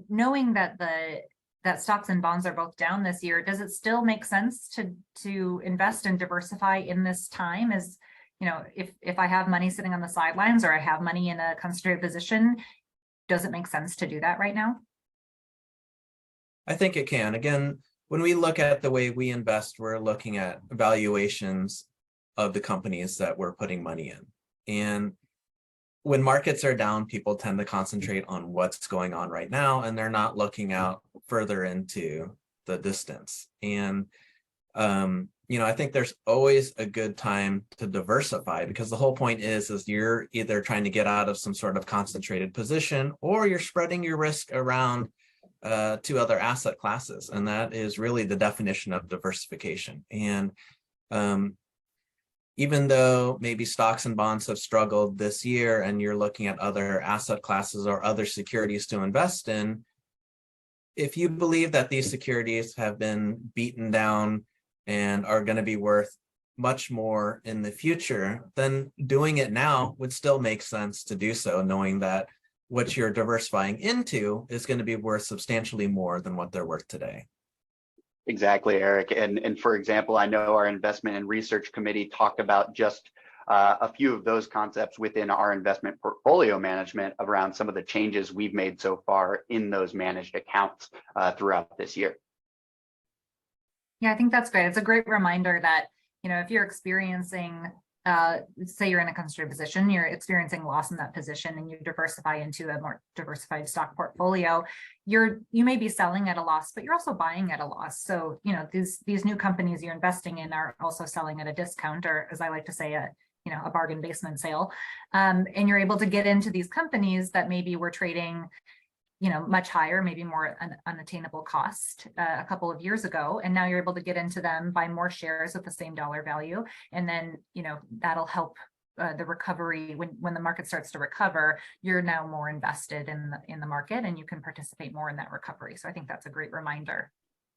knowing that that stocks and bonds are both down this year, does it still make sense to invest and diversify in this time? Is, if I have money sitting on the sidelines or I have money in a concentrated position, does it make sense to do that right now? I think it can. Again, when we look at the way we invest, we're looking at valuations of the companies that we're putting money in. And when markets are down, people tend to concentrate on what's going on right now, and they're not looking out further into the distance. And, I think there's always a good time to diversify, because the whole point is you're either trying to get out of some sort of concentrated position, or you're spreading your risk around to other asset classes. And that is really the definition of diversification. And even though maybe stocks and bonds have struggled this year and you're looking at other asset classes or other securities to invest in, if you believe that these securities have been beaten down and are going to be worth much more in the future, then doing it now would still make sense to do so, knowing that what you're diversifying into is going to be worth substantially more than what they're worth today. Exactly, Eric. And for example, I know our investment and research committee talked about just a few of those concepts within our investment portfolio management around some of the changes we've made so far in those managed accounts throughout this year. Yeah, I think that's great. It's a great reminder that, if you're experiencing, say you're in a concentrated position, you're experiencing loss in that position, and you diversify into a more diversified stock portfolio, you may be selling at a loss, but you're also buying at a loss. So, these new companies you're investing in are also selling at a discount, or as I like to say, a bargain basement sale. And you're able to get into these companies that maybe were trading much higher, maybe more unattainable cost a couple of years ago. And now you're able to get into them, buy more shares at the same dollar value. And then, that'll help the recovery. When the market starts to recover, you're now more invested in the market, and you can participate more in that recovery. So I think that's a great reminder.